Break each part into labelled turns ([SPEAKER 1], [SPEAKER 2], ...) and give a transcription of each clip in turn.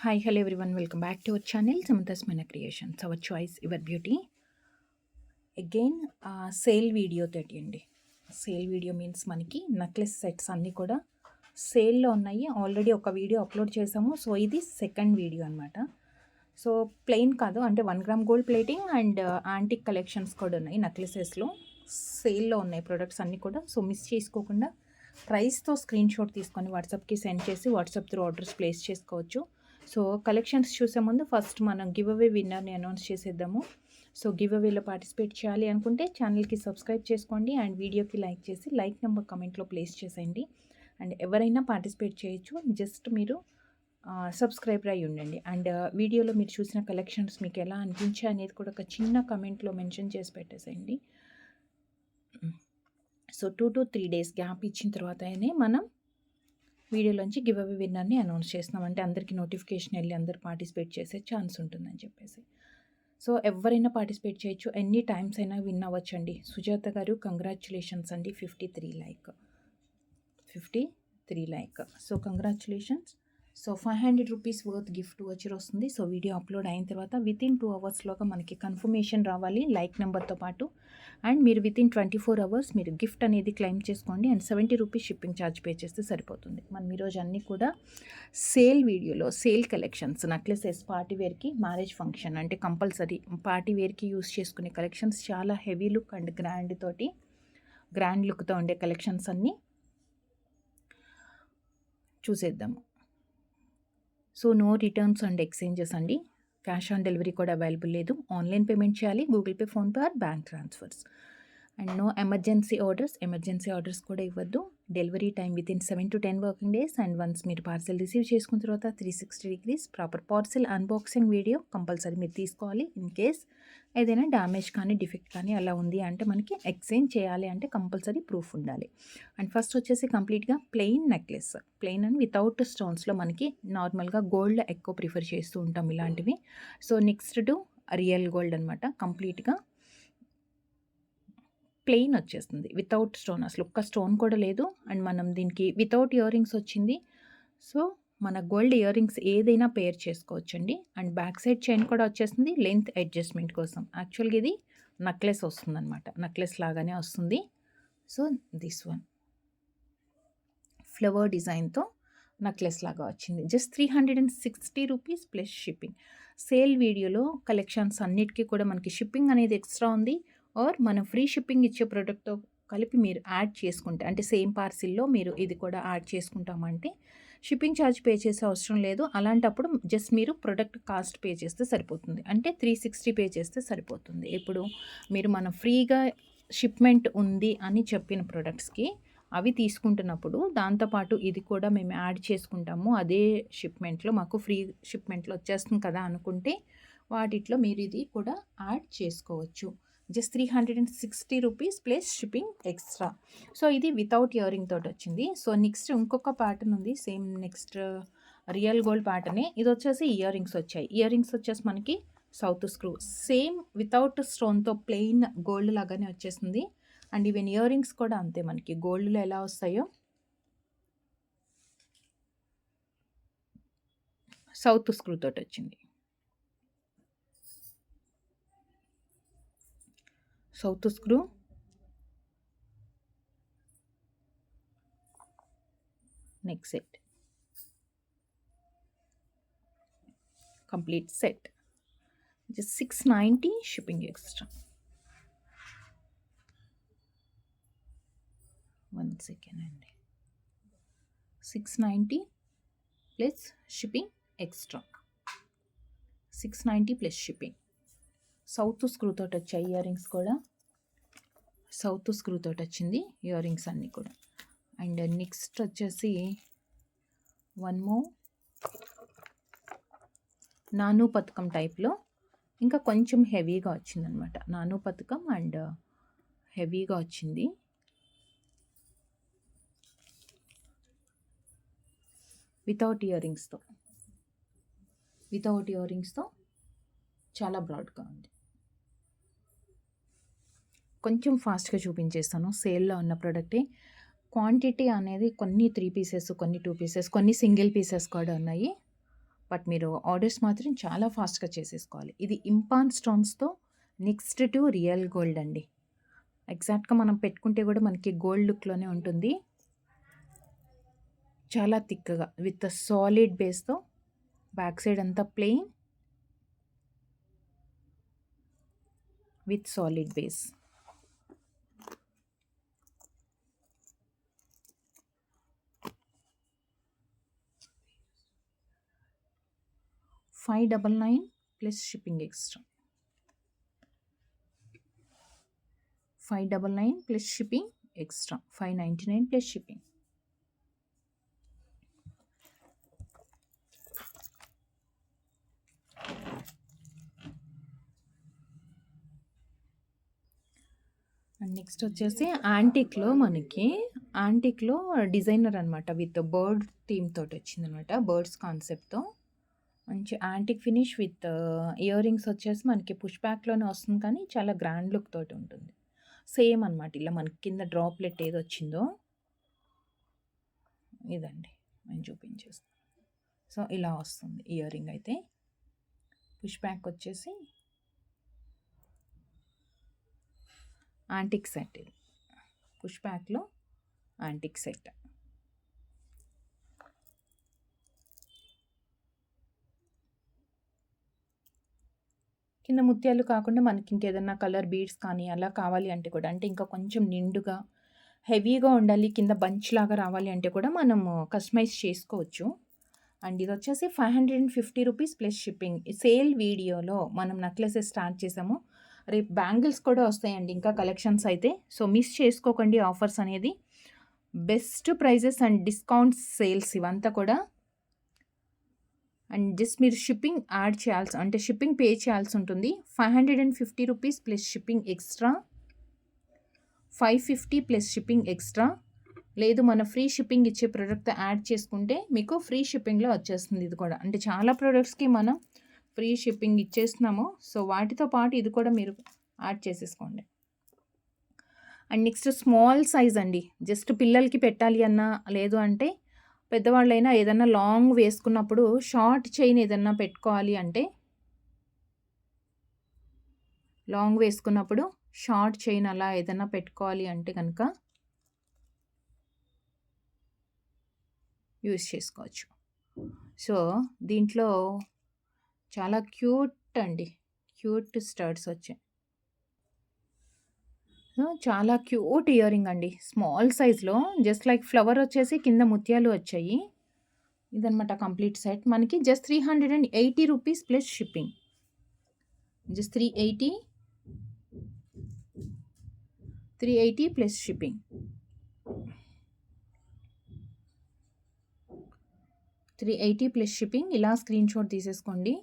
[SPEAKER 1] Hi, hello everyone. Welcome back to our channel, Samantha's Mana Creations. Our choice, your beauty. Again, sale video తేటియండి. Sale video means మనకి necklace sets అన్నీ కూడా సేల్లో ఉన్నాయి. Already ఒక video upload చేసాము. So ఇది సెకండ్ వీడియో అనమాట. సో ప్లెయిన్ కాదు, అంటే 1 gram gold plating and antique collections కూడా ఉన్నాయి. నెక్లెసెస్లో సేల్లో ఉన్నాయి ప్రొడక్ట్స్ అన్నీ కూడా. సో మిస్ చేసుకోకుండా ప్రైస్తో స్క్రీన్ షాట్ తీసుకొని వాట్సాప్కి సెండ్ చేసి వాట్సాప్ త్రూ ఆర్డర్స్ ప్లేస్ చేసుకోవచ్చు. సో కలెక్షన్స్ చూసే ముందు ఫస్ట్ మనం గివ్ అవే విన్నర్ని అనౌన్స్ చేసేద్దాము. సో గివ్ అవేలో పార్టిసిపేట్ చేయాలి అనుకుంటే ఛానల్కి సబ్స్క్రైబ్ చేసుకోండి అండ్ వీడియోకి లైక్ చేసి లైక్ నెంబర్ కమెంట్లో ప్లేస్ చేసేయండి. అండ్ ఎవరైనా పార్టిసిపేట్ చేయొచ్చు, జస్ట్ మీరు సబ్స్క్రైబర్ అయి ఉండండి. అండ్ వీడియోలో మీరు చూసిన కలెక్షన్స్ మీకు ఎలా అనిపించాయి అనేది కూడా ఒక చిన్న కమెంట్లో మెన్షన్ చేసి పెట్టేసేయండి. సో 2 to 3 డేస్ గ్యాప్ ఇచ్చిన తర్వాతనే మనం వీడియోలోంచి గివ్ అవే విన్నర్ని అనౌన్స్ చేస్తున్నాం. అంటే అందరికీ నోటిఫికేషన్ వెళ్ళి అందరు పార్టిసిపేట్ చేసే ఛాన్స్ ఉంటుందని చెప్పేసి. సో ఎవరైనా పార్టిసిపేట్ చేయొచ్చు, ఎన్ని టైమ్స్ అయినా విన్ అవ్వచ్చండి. సుజాత గారు కంగ్రాచులేషన్స్ అండి, 53 like. So congratulations. So 500 rupees worth gift వచ్చి వస్తుంది. సో వీడియో అప్లోడ్ అయిన తర్వాత వితిన్ 2 అవర్స్లోగా మనకి కన్ఫర్మేషన్ రావాలి లైక్ నెంబర్తో పాటు. అండ్ మీరు వితిన్ 24 అవర్స్ మీరు గిఫ్ట్ అనేది క్లెయిమ్ చేసుకోండి. And 70 rupees shipping charge pay చేస్తే సరిపోతుంది. మనం ఈరోజు అన్నీ కూడా సేల్ వీడియోలో సేల్ కలెక్షన్స్, నెక్లెసెస్, పార్టీ వేర్కి, మ్యారేజ్ ఫంక్షన్ అంటే కంపల్సరీ పార్టీ వేర్కి యూస్ చేసుకునే కలెక్షన్స్, చాలా హెవీ లుక్ అండ్ గ్రాండ్ లుక్తో ఉండే కలెక్షన్స్ అన్నీ చూసేద్దాము. So no returns and exchanges అండి. క్యాష్ ఆన్ డెలివరీ కూడా అవైలబుల్ లేదు. ఆన్లైన్ పేమెంట్ చేయాలి, Google Pay, PhonePe or bank transfers. And no emergency orders కూడా ఇవ్వద్దు. Delivery time within 7 to 10 working days. And once మీరు పార్సెల్ రిసీవ్ చేసుకున్న తర్వాత 360 degrees proper parcel unboxing video compulsory మీరు తీసుకోవాలి. ఇన్ కేస్ ఏదైనా డ్యామేజ్ కానీ డిఫెక్ట్ కానీ అలా ఉంది అంటే మనకి ఎక్స్చేంజ్ చేయాలి అంటే కంపల్సరీ ప్రూఫ్ ఉండాలి. అండ్ ఫస్ట్ వచ్చేసి కంప్లీట్గా plain necklace, plain and without స్టోన్స్లో మనకి నార్మల్గా గోల్డ్ ఎక్కువ ప్రిఫర్ చేస్తూ ఉంటాం ఇలాంటివి. So next to real gold అనమాట. కంప్లీట్గా ప్లెయిన్ వచ్చేస్తుంది వితౌట్ స్టోన్, అసలు ఒక్క స్టోన్ కూడా లేదు. అండ్ మనం దీనికి వితౌట్ ఇయర్ రింగ్స్ వచ్చింది. సో మన గోల్డ్ ఇయర్ రింగ్స్ ఏదైనా పేర్ చేసుకోవచ్చండి. అండ్ బ్యాక్ సైడ్ చైన్ కూడా వచ్చేస్తుంది లెంత్ అడ్జస్ట్మెంట్ కోసం. యాక్చువల్గా ఇది నెక్లెస్ వస్తుందన్నమాట, నెక్లెస్ లాగానే వస్తుంది. సో దిస్ వన్ ఫ్లవర్ డిజైన్తో నెక్లెస్ లాగా వచ్చింది. Just 360 rupees plus shipping. Sale వీడియోలో కలెక్షన్స్ అన్నిటికీ కూడా మనకి షిప్పింగ్ అనేది ఎక్స్ట్రా ఉంది. ఆర్ మనం ఫ్రీ షిప్పింగ్ ఇచ్చే ప్రోడక్ట్తో కలిపి మీరు యాడ్ చేసుకుంటే, అంటే సేమ్ పార్సిల్లో మీరు ఇది కూడా యాడ్ చేసుకుంటామంటే షిప్పింగ్ ఛార్జ్ పే చేసే అవసరం లేదు. అలాంటప్పుడు జస్ట్ మీరు ప్రొడక్ట్ కాస్ట్ పే చేస్తే సరిపోతుంది. అంటే 360 పే చేస్తే సరిపోతుంది. ఇప్పుడు మీరు మనం ఫ్రీగా షిప్మెంట్ ఉంది అని చెప్పిన ప్రొడక్ట్స్కి అవి తీసుకుంటున్నప్పుడు దాంతోపాటు ఇది కూడా మేము యాడ్ చేసుకుంటాము, అదే షిప్మెంట్లో మాకు ఫ్రీ షిప్మెంట్లో వచ్చేస్తుంది కదా అనుకుంటే వాటిట్లో మీరు ఇది కూడా యాడ్ చేసుకోవచ్చు. Just 360 rupees plus shipping extra. So ఇది వితౌట్ ఇయర్ రింగ్ తోటి వచ్చింది. సో నెక్స్ట్ ఇంకొక ప్యాటర్న్ ఉంది, సేమ్ నెక్స్ట్ రియల్ గోల్డ్ ప్యాటర్నే. ఇది వచ్చేసి ఇయర్ రింగ్స్ వచ్చాయి. ఇయర్ రింగ్స్ వచ్చేసి మనకి సౌత్ స్క్రూ, సేమ్ వితౌట్ స్టోన్తో ప్లెయిన్ గోల్డ్ లాగానే వచ్చేసింది. అండ్ ఈవెన్ ఇయర్ రింగ్స్ కూడా అంతే, మనకి గోల్డ్లో ఎలా వస్తాయో సౌత్ స్క్రూ తోటి వచ్చింది. South screw, neck set, complete set just 690 shipping extra. 1 second అండి. 690 plus shipping extra. 690 plus shipping. South screw తోటి వచ్చాయి ఇయర్ రింగ్స్ కూడా, సౌత్ స్క్రూ తోటి వచ్చింది ఇయర్ రింగ్స్ అన్నీ కూడా. అండ్ నెక్స్ట్ వచ్చేసి వన్ మోర్ నాను పథకం టైప్లో, ఇంకా కొంచెం హెవీగా వచ్చిందనమాట. నాను పథకం అండ్ హెవీగా వచ్చింది. వితౌట్ ఇయర్ రింగ్స్తో చాలా బ్రాడ్గా ఉంది. కొంచెం ఫాస్ట్గా చూపించేస్తాను. సేల్లో ఉన్న ప్రోడక్టే. క్వాంటిటీ అనేది కొన్ని 3 పీసెస్, కొన్ని 2 పీసెస్, కొన్ని సింగిల్ పీసెస్ కూడా ఉన్నాయి. బట్ మీరు ఆర్డర్స్ మాత్రం చాలా ఫాస్ట్‌గా చేసేసుకోవాలి. ఇది ఇంపాన్ స్టోన్స్‌తో నెక్స్ట్ టు రియల్ గోల్డ్ అండి. ఎగ్జాక్ట్‌గా మనం పెట్టుకుంటే కూడా మనకి గోల్డ్ లుక్‌లోనే ఉంటుంది. చాలా థిక్‌గా విత్ సాలిడ్ బేస్‌తో బ్యాక్ సైడ్ అంతా plain with solid base. $599 plus shipping extra. 599 plus shipping extra. 599 plus shipping. And next వచ్చేసి యాంటిక్లో మనకి యాంటిక్లో డిజైనర్ అనమాట విత్ బర్డ్ థీమ్ తోటి వచ్చిందనమాట. బర్డ్స్ కాన్సెప్ట్తో మంచి antique finish with ear rings వచ్చేసి మనకి పుష్ బ్యాక్లోనే వస్తుంది, కానీ చాలా గ్రాండ్ లుక్ తోటి ఉంటుంది. సేమ్ అనమాట. ఇలా మనకి కింద డ్రాప్లెట్ ఏది వచ్చిందో ఇదండి నేను చూపించేస్తాను. సో ఇలా వస్తుంది ఇయర్ రింగ్ అయితే. పుష్ బ్యాక్ వచ్చేసి యాంటిక్ సెట్. ఇది పుష్ బ్యాక్లో యాంటిక్ సెట్. కింద ముత్యాలు కాకుండా మనకి ఇంకేదన్నా కలర్ బీడ్స్ కానీ అలా కావాలి అంటే కూడా, అంటే ఇంకా కొంచెం నిండుగా హెవీగా ఉండాలి, కింద బంచ్ లాగా రావాలి అంటే కూడా మనము కస్టమైజ్ చేసుకోవచ్చు. అండ్ ఇది వచ్చేసి ₹550 ప్లస్ షిప్పింగ్. సేల్ వీడియోలో మనం నెక్లెసెస్ స్టార్ట్ చేసాము. రేపు బ్యాంగిల్స్ కూడా వస్తాయండి ఇంకా కలెక్షన్స్ అయితే. సో మిస్ చేసుకోకండి ఆఫర్స్ అనేది. Best prices and discounts sales ఇవంతా కూడా. అండ్ జస్ట్ మీరు షిప్పింగ్ యాడ్ చేయాల్సి, అంటే షిప్పింగ్ పే చేయాల్సి ఉంటుంది. ₹550 plus shipping extra. 550 plus shipping extra. లేదు మన ఫ్రీ షిప్పింగ్ ఇచ్చే ప్రోడక్ట్ యాడ్ చేసుకుంటే మీకు ఫ్రీ షిప్పింగ్లో వచ్చేస్తుంది ఇది కూడా. అంటే చాలా ప్రోడక్ట్స్కి మనం ఫ్రీ షిప్పింగ్ ఇచ్చేస్తున్నాము. సో వాటితో పాటు ఇది కూడా మీరు యాడ్ చేసేసుకోండి. అండ్ నెక్స్ట్ స్మాల్ సైజ్ అండి. జస్ట్ పిల్లలకి పెట్టాలి అన్నా, లేదు అంటే పెద్దవాళ్ళైనా ఏదన్నా లాంగ్ వేసుకున్నప్పుడు షార్ట్ చైన్ ఏదన్నా పెట్టుకోవాలి అంటే, లాంగ్ వేసుకున్నప్పుడు షార్ట్ చైన్ అలా ఏదన్నా పెట్టుకోవాలి అంటే కనుక యూస్ చేసుకోవచ్చు. సో దీంట్లో చాలా క్యూట్ అండి, క్యూట్ స్టడ్స్ వచ్చాయి. చాలా క్యూట్ ఇయర్ రింగ్ అండి, స్మాల్ సైజ్లో. జస్ట్ లైక్ ఫ్లవర్ వచ్చేసి కింద ముత్యాలు వచ్చాయి. ఇదనమాట కంప్లీట్ సెట్. మనకి just ₹380 plus shipping. Just 380 plus shipping. 380 plus shipping. ఇలా స్క్రీన్ షాట్ తీసేసుకోండి.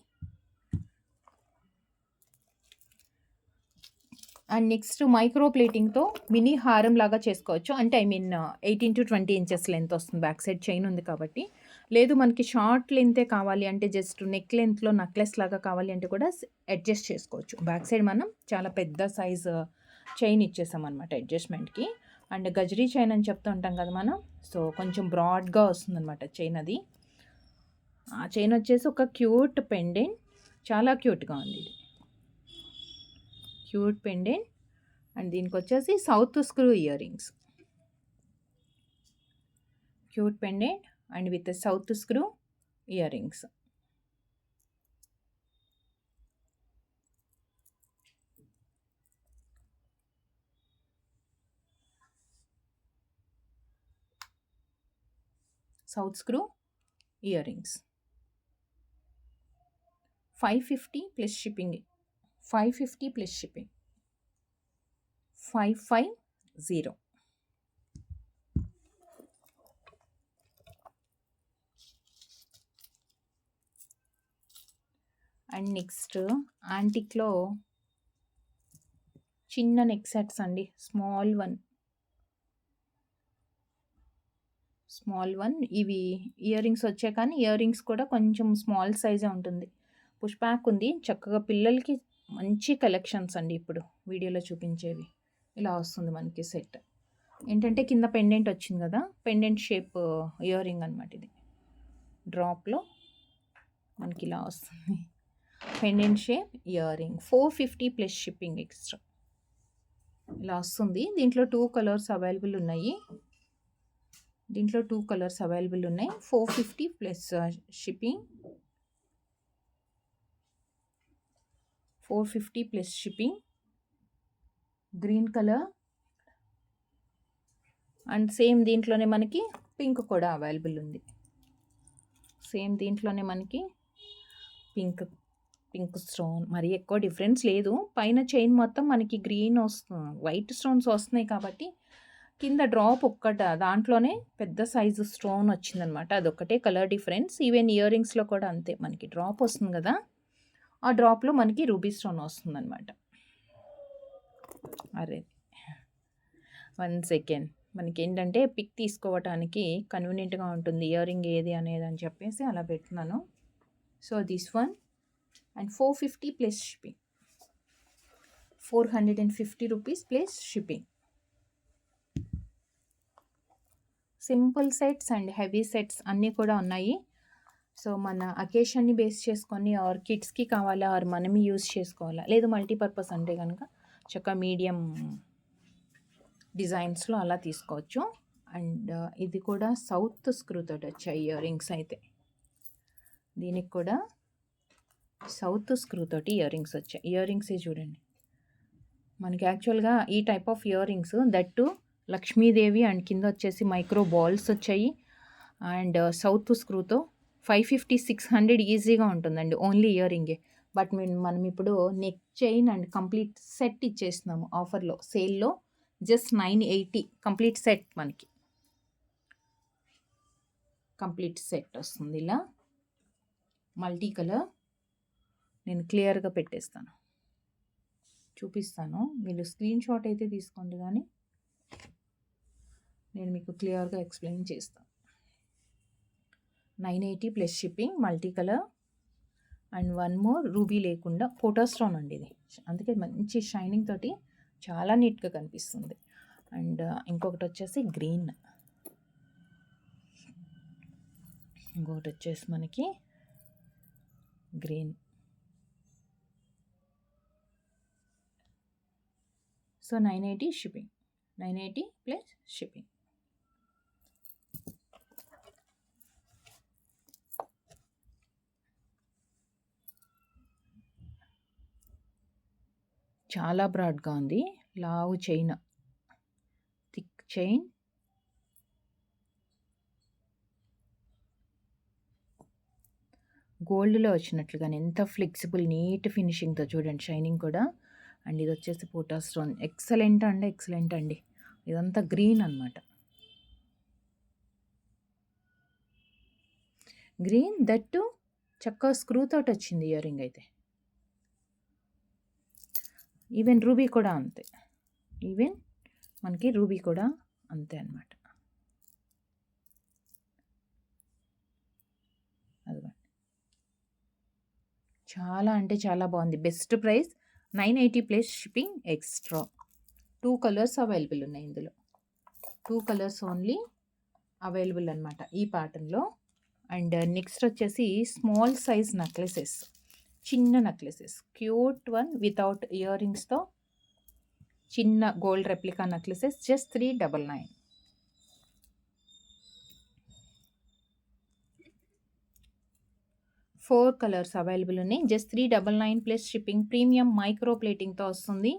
[SPEAKER 1] అండ్ నెక్స్ట్ మైక్రో ప్లేటింగ్తో మినీ హారం లాగా చేసుకోవచ్చు. అంటే 18 to 20 ఇంచెస్ లెంత్ వస్తుంది. బ్యాక్ సైడ్ చైన్ ఉంది కాబట్టి. లేదు మనకి షార్ట్ లెంతే కావాలి అంటే, జస్ట్ నెక్ లెంత్లో నెక్లెస్ లాగా కావాలి అంటే కూడా అడ్జస్ట్ చేసుకోవచ్చు. బ్యాక్ సైడ్ మనం చాలా పెద్ద సైజ్ చైన్ ఇచ్చేసామన్నమాట అడ్జస్ట్మెంట్కి. అండ్ గజరీ చైన్ అని చెప్తూ ఉంటాం కదా మనం. సో కొంచెం బ్రాడ్గా వస్తుందన్నమాట చైన్ అది. ఆ చైన్ వచ్చేసి ఒక క్యూట్ పెండెంట్, చాలా క్యూట్గా ఉంది ఇది. Cute pendant. అండ్ దీనికి వచ్చేసి south screw ear rings. Cute pendant and with south screw ear rings. South screw ear rings. 550 plus shipping. 550 plus shipping. 550. And next యాంటిక్లో చిన్న నెక్ సెట్స్ అండి. Small one. ఇవి ఇయర్ రింగ్స్ వచ్చాయి, కానీ ear rings కూడా కొంచెం స్మాల్ సైజే ఉంటుంది. Push back ఉంది. చక్కగా పిల్లలకి మంచి కలెక్షన్స్ అండి ఇప్పుడు వీడియోలో చూపించేవి. ఇలా వస్తుంది మనకి సెట్. ఏంటంటే కింద పెండెంట్ వచ్చింది కదా, పెండెంట్ షేప్ ఇయర్ రింగ్ అనమాట ఇది. డ్రాప్లో మనకి ఇలా వస్తుంది. Pendant shape ear ring 450 plus shipping extra ఇలా వస్తుంది. దీంట్లో 2 కలర్స్ అవైలబుల్ ఉన్నాయి. 450 plus shipping. 450 plus shipping. Green colour and same దీంట్లోనే మనకి పింక్ కూడా అవైలబుల్ ఉంది. పింక్ స్టోన్ మరి ఎక్కువ డిఫరెన్స్ లేదు. పైన చైన్ మొత్తం మనకి గ్రీన్ వైట్ స్టోన్స్ వస్తున్నాయి కాబట్టి కింద డ్రాప్ దాంట్లోనే పెద్ద సైజు స్టోన్ వచ్చిందనమాట. అదొక్కటే కలర్ డిఫరెన్స్. ఈవెన్ ఇయర్ రింగ్స్లో కూడా అంతే, మనకి డ్రాప్ వస్తుంది కదా, ఆ డ్రాప్లో మనకి రూబీ స్టోన్ వస్తుందన్నమాట. అరే 1 సెకండ్, మనకి ఏంటంటే పిక్ తీసుకోవటానికి కన్వీనియంట్గా ఉంటుంది ఇయర్ రింగ్ ఏది అనేది అని చెప్పేసి అలా పెట్టున్నాను. So this one and 450 plus shipping. 450 rupees plus shipping. Simple sets and heavy sets అన్నీ కూడా ఉన్నాయి. సో మన అకేషన్ని బేస్ చేసుకొని ఆర్ కిడ్స్కి కావాలా ఆర్ మనం యూజ్ చేసుకోవాలా, లేదు మల్టీపర్పస్ అంటే కనుక చక్కగా మీడియం డిజైన్స్లో అలా తీసుకోవచ్చు. అండ్ ఇది కూడా సౌత్ స్క్రూ తోటి వచ్చాయి ఇయర్ రింగ్స్. అయితే దీనికి కూడా సౌత్ స్క్రూ తోటి ఇయర్ రింగ్స్ వచ్చాయి. ఇయర్ రింగ్సే చూడండి, మనకి యాక్చువల్గా ఈ టైప్ ఆఫ్ ఇయర్ రింగ్స్ దట్టు లక్ష్మీదేవి అండ్ కింద వచ్చేసి మైక్రో బాల్స్ వచ్చాయి. అండ్ సౌత్ స్క్రూతో 550-600 ఈజీగా ఉంటుందండి ఓన్లీ ఇయర్ రింగే. బట్ మనం ఇప్పుడు neck chain and complete set ఇచ్చేస్తున్నాము ఆఫర్లో, సేల్లో. Just 980 complete set. మనకి కంప్లీట్ సెట్ వస్తుంది ఇలా మల్టీ కలర్. నేను క్లియర్గా పెట్టేస్తాను, చూపిస్తాను. మీరు స్క్రీన్ షాట్ అయితే తీసుకోండి, కానీ నేను మీకు క్లియర్గా ఎక్స్ప్లెయిన్ చేస్తాను. 980 plus shipping, multi colour. And one more ruby లేకుండా ఫోటో స్టోన్ అండి ఇది, అందుకే మంచి షైనింగ్ తోటి చాలా నీట్గా కనిపిస్తుంది. అండ్ ఇంకొకటి వచ్చేసి గ్రీన్, ఇంకొకటి వచ్చేసి మనకి green. So 980 shipping, 980 plus shipping. చాలా బ్రాడ్గా ఉంది, లావు చైన్, థిక్ చైన్. గోల్డ్లో వచ్చినట్లుగానే ఎంత ఫ్లెక్సిబుల్ నీట్ ఫినిషింగ్తో చూడండి, షైనింగ్ కూడా. అండ్ ఇది వచ్చేసి పోటా స్టోన్, ఎక్సలెంట్ అండి. ఇదంతా గ్రీన్ అనమాట, గ్రీన్ దట్టు చక్కగా స్క్రూ తోటి వచ్చింది ఇయర్ రింగ్ అయితే. ఈవెన్ రూబీ కూడా అంతే, మనకి రూబీ కూడా అంతే అనమాట. అదిగోండి, చాలా అంటే చాలా బాగుంది. Best price 980 plus shipping extra. 2 colours available ఉన్నాయి ఇందులో, 2 కలర్స్ ఓన్లీ అవైలబుల్ అనమాట ఈ ప్యాటర్న్లో. అండ్ నెక్స్ట్ వచ్చేసి స్మాల్ సైజ్ నెక్లెసెస్, చిన్న necklaces, cute one without ear రింగ్స్తో చిన్న gold replica necklaces. Just 399. 4 colours available ఉన్నాయి. Just 399 plus shipping. Premium micro ప్లేటింగ్తో వస్తుంది.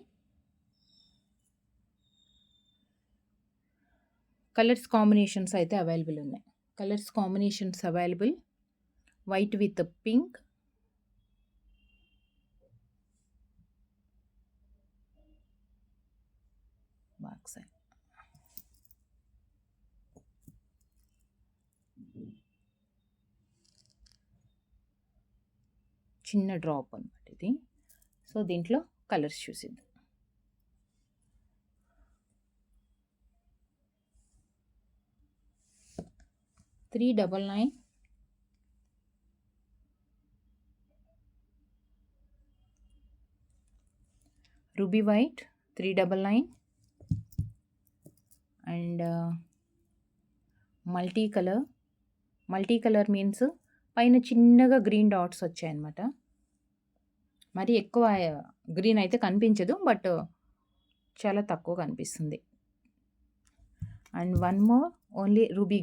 [SPEAKER 1] కలర్స్ కాంబినేషన్స్ అయితే అవైలబుల్ ఉన్నాయి. White with pink, back side చిన్న డ్రాప్ అనమాట ఇది. సో దీంట్లో colours చూసిద్దాం. $399, ruby white $399, and multicolor means పైన చిన్నగా గ్రీన్ డాట్స్ వచ్చాయన్నమాట. మరి ఎక్కువ గ్రీన్ అయితే కనిపించదు, బట్ చాలా తక్కువ కనిపిస్తుంది. And one more only ruby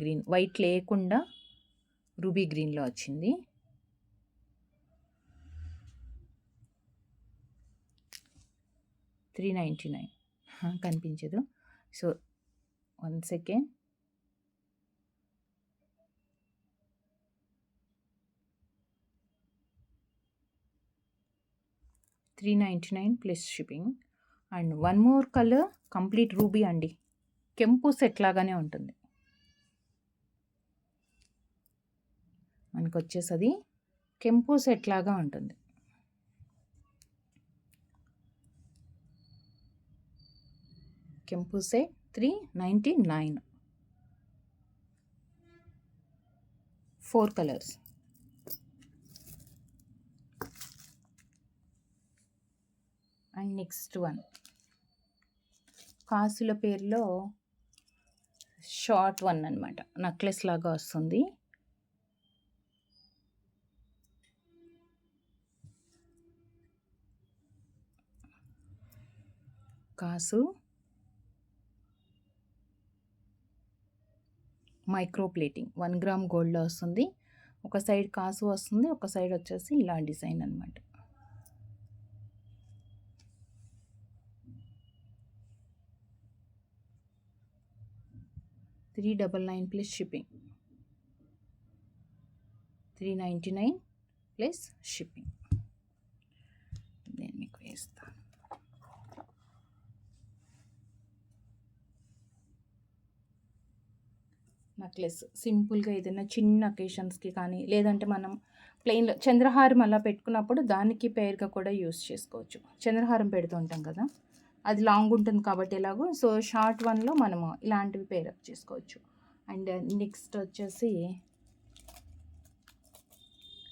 [SPEAKER 1] green, white లేకుండా రూబీ గ్రీన్లో వచ్చింది. $399 కనిపించదు. So 1 second. $399 plus shipping. And one more colour complete ruby అండి, కెంపు సెట్ లాగానే ఉంటుంది. మనకు వచ్చేసది కెంపు సెట్ లాగా ఉంటుంది. కెంపు set $399, 4 colours. And next one కాసుల పేరులో షార్ట్ వన్ అనమాట, నెక్లెస్ లాగా వస్తుంది. కాసు మైక్రో ప్లేటింగ్ 1 గ్రామ్ గోల్డ్లో వస్తుంది. ఒక సైడ్ కాసు వస్తుంది, ఒక సైడ్ వచ్చేసి ఇలా డిజైన్ అనమాట. $399 ప్లస్ షిప్పింగ్. 399 plus shipping. నేను మీకు వేస్తాను. నెక్లెస్ సింపుల్గా ఏదైనా చిన్న అకేషన్స్కి కానీ, లేదంటే మనం ప్లెయిన్లో చంద్రహారం అలా పెట్టుకున్నప్పుడు దానికి పేరుగా కూడా యూస్ చేసుకోవచ్చు. చంద్రహారం పెడుతూ ఉంటాం కదా, అది లాంగ్ ఉంటుంది కాబట్టి ఎలాగో, సో షార్ట్ వన్లో మనము ఇలాంటివి పేరప్ చేసుకోవచ్చు. అండ్ నెక్స్ట్ వచ్చేసి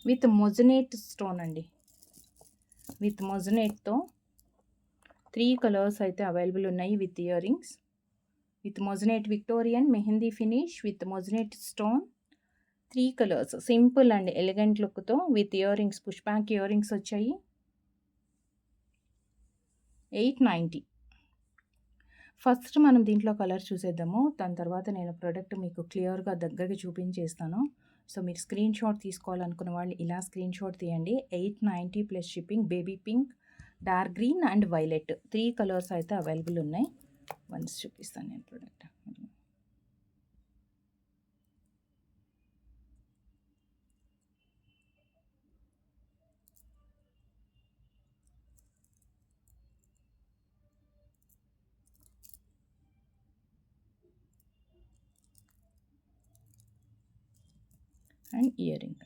[SPEAKER 1] విత్ మొజనేట్ స్టోన్ అండి, విత్ మొజనేట్తో 3 కలర్స్ అయితే అవైలబుల్ ఉన్నాయి with ear rings. With moissanite Victorian mehendi finish with moissanite stone, 3 colours, simple and elegant లుక్తో with ear rings, push back ear rings వచ్చాయి. $890. ఫస్ట్ మనం దీంట్లో కలర్ చూసేద్దాము, దాని తర్వాత నేను ప్రోడక్ట్ మీకు క్లియర్గా దగ్గరగా చూపించేస్తాను. సో మీరు స్క్రీన్ షాట్ తీసుకోవాలనుకున్న వాళ్ళు ఇలా స్క్రీన్ షాట్ తీయండి. $890 plus shipping. Baby pink, dark green and violet, 3 colours అయితే అవైలబుల్ ఉన్నాయి. వన్స్ చూపిస్తాను నేను product. And ear ring.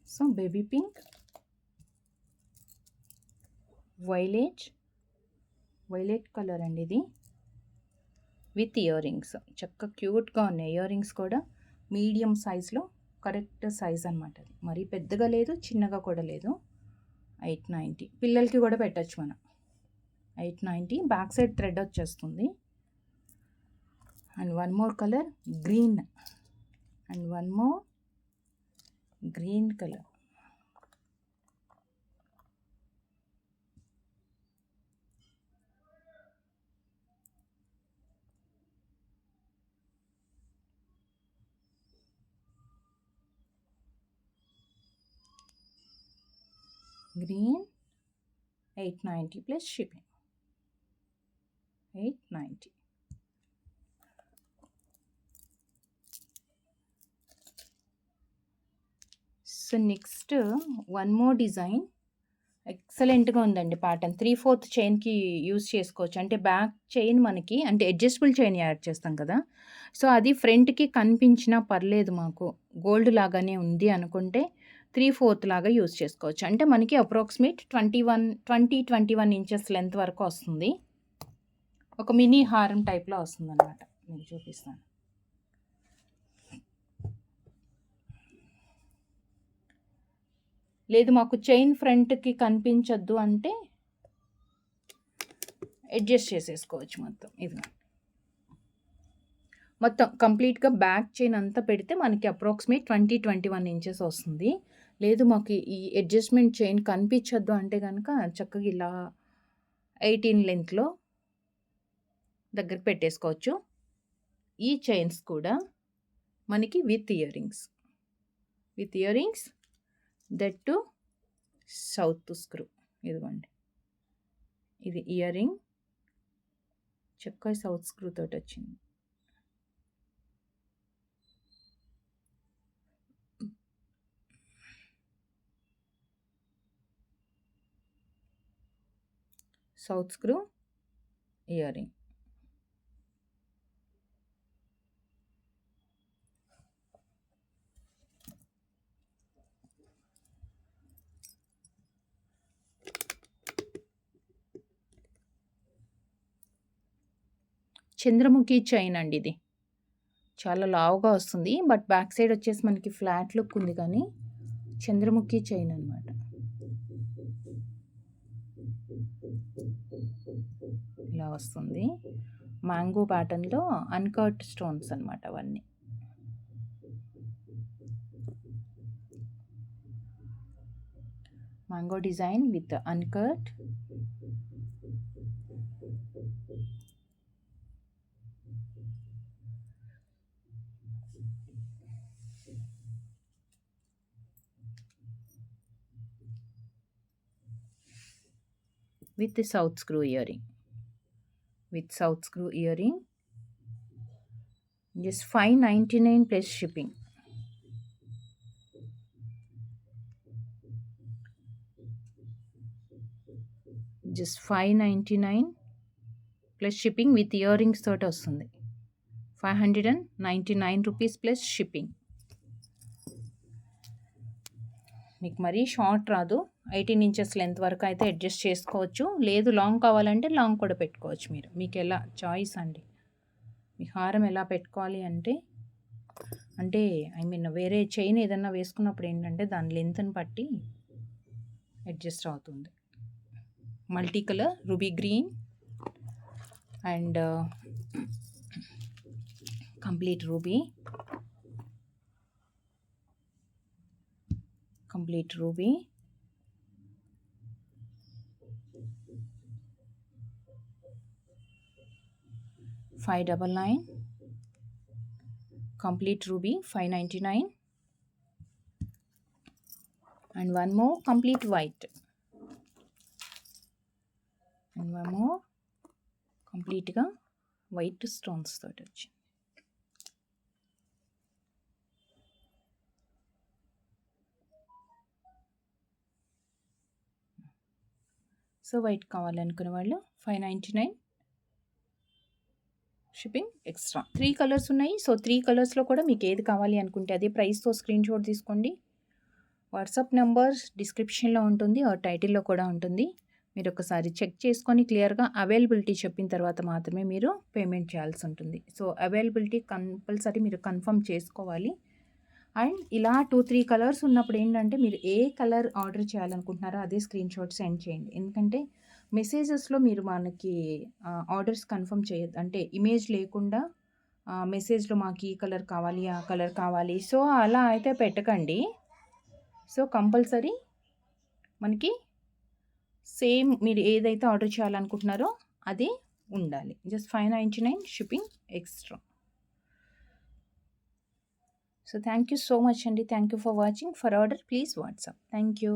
[SPEAKER 1] So baby pink, violet colour అండి ఇది, విత్ ఇయర్ రింగ్స్. చక్కగా క్యూట్గా ఉన్నాయి ఇయర్ రింగ్స్ కూడా, మీడియం సైజ్లో, కరెక్ట్ సైజ్ అనమాట. అది మరీ పెద్దగా లేదు, చిన్నగా కూడా లేదు. 890, పిల్లలకి కూడా పెట్టచ్చు మనం. 890. బ్యాక్ సైడ్ థ్రెడ్ వచ్చేస్తుంది. And one more colour green, and one more green colour. Green, 890 plus shipping. 890. So next one more design, ఎక్సలెంట్గా ఉందండి ప్యాటర్న్. 3/4 చైన్కి యూజ్ చేసుకోవచ్చు. అంటే బ్యాక్ చైన్ మనకి, అంటే అడ్జస్టబుల్ చైన్ యాడ్ చేస్తాం కదా, సో అది ఫ్రంట్కి కనిపించినా పర్లేదు, మాకు గోల్డ్ లాగానే ఉంది అనుకుంటే 3/4 లాగా యూజ్ చేసుకోవచ్చు. అంటే మనకి అప్రాక్సిమేట్ 21 ఇంచెస్ లెంత్ వరకు వస్తుంది. ఒక మినీ హారం టైప్లో వస్తుంది అనమాట. మీకు చూపిస్తాను. లేదు మాకు చైన్ ఫ్రంట్కి కనిపించద్దు అంటే అడ్జస్ట్ చేసేసుకోవచ్చు మొత్తం. ఇది మొత్తం కంప్లీట్గా బ్యాక్ చైన్ అంతా పెడితే మనకి అప్రాక్సిమేట్ 20-21 ఇంచెస్ వస్తుంది. లేదు మాకు ఈ అడ్జస్ట్మెంట్ చైన్ కనిపించద్దు అంటే కనుక చక్కగా ఇలా 18 లెంత్లో దగ్గర పెట్టేసుకోవచ్చు. ఈ చైన్స్ కూడా మనకి with ear rings that to south screw. ఇదిగోండి, ఇది ఇయర్ రింగ్ చక్కగా సౌత్ స్క్రూ తోటి వచ్చింది. South screw ear ring. Chandramukhi chain అండి, ఇది చాలా లావుగా వస్తుంది. బట్ బ్యాక్ సైడ్ వచ్చేసి మనకి ఫ్లాట్ లుక్ ఉంది, కానీ చంద్రముఖి చైన్ అనమాట. ఇలా వస్తుంది. మ్యాంగో ప్యాటర్న్లో అన్కట్ స్టోన్స్ అనమాట అవన్నీ. Mango design with uncut. with south screw earring. Just $5.99 plus shipping. Just $5.99 plus shipping with earrings తోటి వస్తుంది. 599 rupees plus shipping. మీకు మరీ షార్ట్ రాదు, 18 ఇంచెస్ లెంత్ వరకు అయితే అడ్జస్ట్ చేసుకోవచ్చు. లేదు లాంగ్ కావాలంటే లాంగ్ కూడా పెట్టుకోవచ్చు. మీకు ఎలా చాయిస్ అండి. మీ హారం ఎలా పెట్టుకోవాలి అంటే ఐ మీన్ వేరే చైన్ ఏదన్నా వేసుకున్నప్పుడు ఏంటంటే దాని లెంత్ని బట్టి అడ్జస్ట్ అవుతుంది. Multi colour ruby green and complete ruby. $599. Complete ruby $599. And one more complete white. And one more complete ga white stones తోటి వచ్చింది. సో వైట్ కావాలనుకునే వాళ్ళు $599 షిప్పింగ్ ఎక్స్ట్రా. 3 కలర్స్ ఉన్నాయి. సో 3 కలర్స్లో కూడా మీకు ఏది కావాలి అనుకుంటే అదే ప్రైస్తో స్క్రీన్ షాట్ తీసుకోండి. వాట్సాప్ నెంబర్ డిస్క్రిప్షన్లో ఉంటుంది, ఆ టైటిల్లో కూడా ఉంటుంది. మీరు ఒకసారి చెక్ చేసుకొని క్లియర్గా అవైలబిలిటీ చెప్పిన తర్వాత మాత్రమే మీరు పేమెంట్ చేయాల్సి ఉంటుంది. సో అవైలబిలిటీ కంపల్సరీ మీరు కన్ఫర్మ్ చేసుకోవాలి. అండ్ ఇలా 2-3 కలర్స్ ఉన్నప్పుడు ఏంటంటే మీరు ఏ కలర్ ఆర్డర్ చేయాలనుకుంటున్నారో అదే స్క్రీన్ షాట్ సెండ్ చేయండి. ఎందుకంటే మెసేజెస్లో మీరు మనకి ఆర్డర్స్ కన్ఫర్మ్ చేయొద్దు, అంటే ఇమేజ్ లేకుండా మెసేజ్లో మాకు ఈ కలర్ కావాలి ఆ కలర్ కావాలి సో అలా అయితే పెట్టకండి. సో కంపల్సరీ మనకి సేమ్ మీరు ఏదైతే ఆర్డర్ చేయాలనుకుంటున్నారో అదే ఉండాలి. Just $599 shipping extra. So thank you so much, Andy. Thank you for watching. For order, please WhatsApp. Thank you.